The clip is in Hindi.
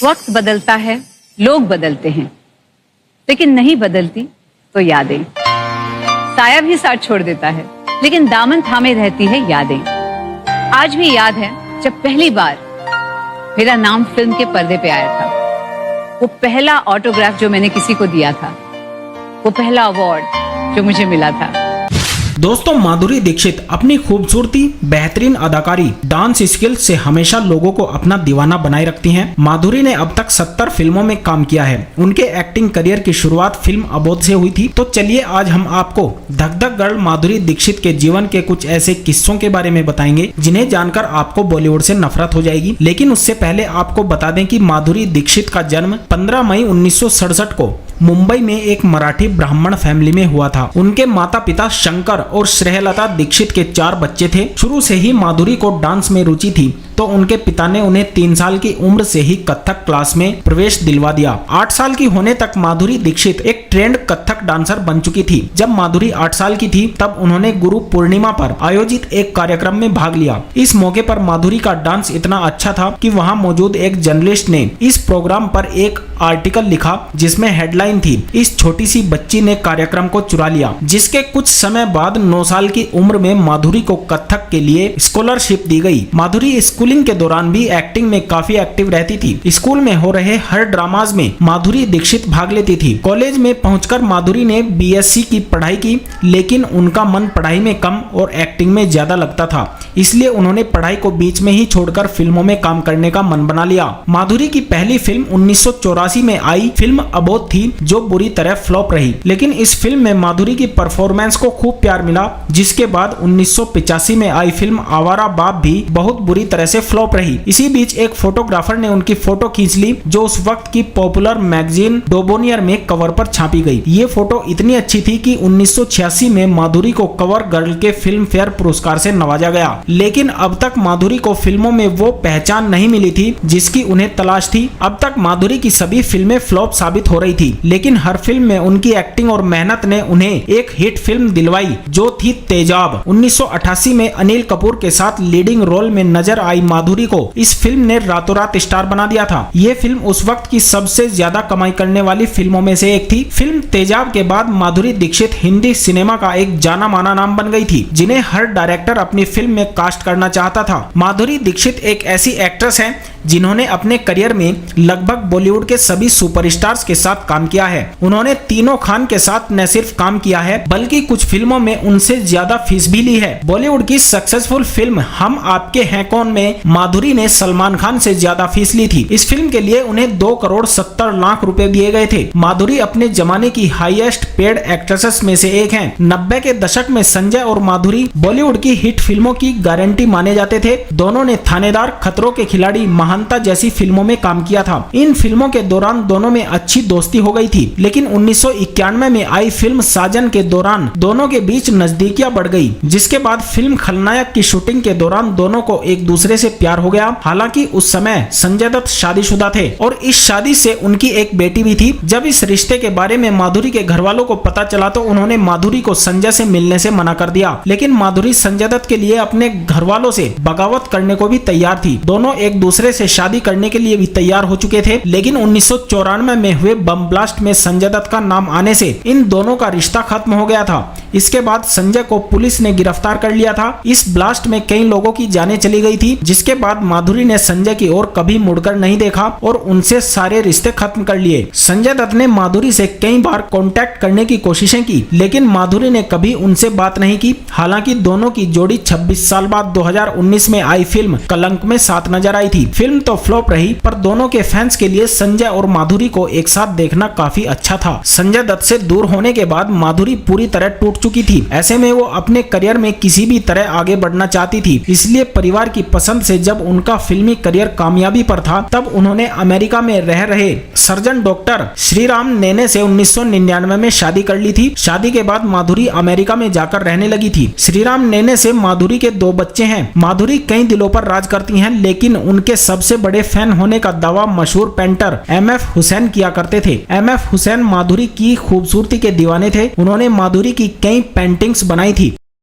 वक्त बदलता है, लोग बदलते हैं, लेकिन नहीं बदलती तो यादें। साया भी साथ छोड़ देता है, लेकिन दामन थामे रहती है यादें। आज भी याद है जब पहली बार मेरा नाम फिल्म के पर्दे पे आया था। वो पहला ऑटोग्राफ जो मैंने किसी को दिया था, वो पहला अवार्ड जो मुझे मिला था। दोस्तों, माधुरी दीक्षित अपनी खूबसूरती, बेहतरीन अदाकारी, डांस स्किल से हमेशा लोगों को अपना दीवाना बनाए रखती हैं। माधुरी ने अब तक 70 फिल्मों में काम किया है। उनके एक्टिंग करियर की शुरुआत फिल्म अबोध से हुई थी। तो चलिए आज हम आपको धक धक गर्ल माधुरी दीक्षित के जीवन के कुछ ऐसे किस्सों के बारे में बताएंगे जिन्हें जानकर आपको बॉलीवुड से नफरत हो जाएगी। लेकिन उससे पहले आपको बता दें कि माधुरी दीक्षित का जन्म 15 मई 1967 को मुंबई में एक मराठी ब्राह्मण फैमिली में हुआ था। उनके माता पिता शंकर और श्रेयलता दीक्षित के 4 बच्चे थे। शुरू से ही माधुरी को डांस में रुचि थी, तो उनके पिता ने उन्हें 3 साल की उम्र से ही कथक क्लास में प्रवेश दिलवा दिया। 8 साल की होने तक माधुरी दीक्षित एक ट्रेंड कथक डांसर बन चुकी थी। जब माधुरी 8 साल की थी तब उन्होंने गुरु पूर्णिमा पर आयोजित एक कार्यक्रम में भाग लिया। इस मौके पर माधुरी का डांस इतना अच्छा था कि वहां मौजूद एक जर्नलिस्ट ने इस प्रोग्राम पर एक आर्टिकल लिखा जिसमें हेडलाइन थी, इस छोटी सी बच्ची ने कार्यक्रम को चुरा लिया। जिसके कुछ समय बाद 9 साल की उम्र में माधुरी को कथक के लिए स्कॉलरशिप दी गई। माधुरी स्कूलिंग के दौरान भी एक्टिंग में काफी एक्टिव रहती थी। स्कूल में हो रहे हर ड्रामाज में माधुरी दीक्षित भाग लेती थी। कॉलेज में पहुंचकर माधुरी ने बीएससी की पढ़ाई की, लेकिन उनका मन पढ़ाई में कम और एक्टिंग में ज्यादा लगता था। इसलिए उन्होंने पढ़ाई को बीच में ही छोड़कर फिल्मों में काम करने का मन बना लिया। माधुरी की पहली फिल्म 1984 में आई फिल्म अबोध थी, जो बुरी तरह फ्लॉप रही। लेकिन इस फिल्म में माधुरी की परफॉर्मेंस को खूब प्यार मिला। जिसके बाद 1985 में आई फिल्म आवारा बाप भी बहुत बुरी तरह से फ्लॉप रही। इसी बीच एक फोटोग्राफर ने उनकी फोटो खींच ली, जो उस वक्त की पॉपुलर मैगजीन डोबोनियर में कवर पर छापी गई। ये फोटो इतनी अच्छी थी कि 1986 में माधुरी को कवर गर्ल के फिल्म फेयर पुरस्कार से नवाजा गया। लेकिन अब तक माधुरी को फिल्मों में वो पहचान नहीं मिली थी जिसकी उन्हें तलाश थी। अब तक माधुरी की सभी फिल्में फ्लॉप साबित हो रही थी, लेकिन हर फिल्म में उनकी एक्टिंग और मेहनत ने उन्हें एक हिट फिल्म दिलवाई, जो थी तेजाब। 1988 में अनिल कपूर के साथ लीडिंग रोल में नजर आई माधुरी को इस फिल्म ने रातों रात स्टार बना दिया था। ये फिल्म उस वक्त की सबसे ज्यादा कमाई करने वाली फिल्मों में से एक थी। फिल्म तेजाब के बाद माधुरी दीक्षित हिंदी सिनेमा का एक जाना माना नाम बन गई थी, जिन्हें हर डायरेक्टर अपनी फिल्म में कास्ट करना चाहता था। माधुरी दीक्षित एक ऐसी एक्ट्रेस है जिन्होंने अपने करियर में लगभग बॉलीवुड के सभी सुपरस्टार्स के साथ काम किया है। उन्होंने तीनों खान के साथ न सिर्फ काम किया है, बल्कि कुछ फिल्मों में उनसे ज्यादा फीस भी ली है। बॉलीवुड की सक्सेसफुल फिल्म हम आपके हैं कौन में माधुरी ने सलमान खान से ज्यादा फीस ली थी। इस फिल्म के लिए उन्हें 2 करोड़ 70 लाख रुपए दिए गए थे। माधुरी अपने जमाने की हाईएस्ट पेड एक्ट्रेसेस में से एक हैं। 90 के दशक में संजय और माधुरी बॉलीवुड की हिट फिल्मों की गारंटी माने जाते थे। दोनों ने थानेदार, खतरों के खिलाड़ी, महानता जैसी फिल्मों में काम किया था। इन फिल्मों के दौरान दोनों में अच्छी दोस्ती हो गई थी, लेकिन 1991 में आई फिल्म साजन के दौरान दोनों के बीच नजदीकियां बढ़ गई। जिसके बाद फिल्म खलनायक की शूटिंग के दौरान दोनों को एक दूसरे से प्यार हो गया। हालांकि उस समय संजय दत्त शादीशुदा थे और इस शादी से उनकी एक बेटी भी थी। जब इस रिश्ते के बारे में माधुरी के घर वालों को पता चला तो उन्होंने माधुरी को संजय से मिलने से मना कर दिया। लेकिन माधुरी संजय दत्त के लिए अपने घर वालों से बगावत करने को भी तैयार थी। दोनों एक दूसरे से शादी करने के लिए भी तैयार हो चुके थे। लेकिन 1994 में हुए बम ब्लास्ट में संजय दत्त का नाम आने से इन दोनों का रिश्ता खत्म हो गया था। इसके बाद संजय को पुलिस ने गिरफ्तार कर लिया था। इस ब्लास्ट में कई लोगों की जानें चली गई थी। जिसके बाद माधुरी ने संजय की ओर कभी मुड़कर नहीं देखा और उनसे सारे रिश्ते खत्म कर लिए। संजय दत्त ने माधुरी से कई बार कांटेक्ट करने की कोशिशें की, लेकिन माधुरी ने कभी उनसे बात नहीं की। हालांकि दोनों की जोड़ी 26 साल बाद 2019 में आई फिल्म कलंक में साथ नजर आई थी। फिल्म तो फ्लॉप रही, पर दोनों के फैंस के लिए संजय और माधुरी को एक साथ देखना काफी अच्छा था। संजय दत्त से दूर होने के बाद माधुरी पूरी तरह टूट चुकी थी। ऐसे में वो अपने करियर में किसी भी तरह आगे बढ़ना चाहती थी। इसलिए परिवार की पसंद से जब उनका फिल्मी करियर कामयाबी पर था, तब उन्होंने अमेरिका में रह रहे सर्जन डॉक्टर श्रीराम नेने से 1999 में शादी कर ली थी। शादी के बाद माधुरी अमेरिका में जाकर रहने लगी थी। श्रीराम नेने से माधुरी के 2 बच्चे हैं। माधुरी कई दिलों पर राज करती हैं, लेकिन उनके सबसे बड़े फैन होने का दावा मशहूर पेंटर एमएफ हुसैन किया करते थे। एमएफ हुसैन माधुरी की खूबसूरती के दीवाने थे। उन्होंने माधुरी की कई पेंटिंग्स बनाई थी।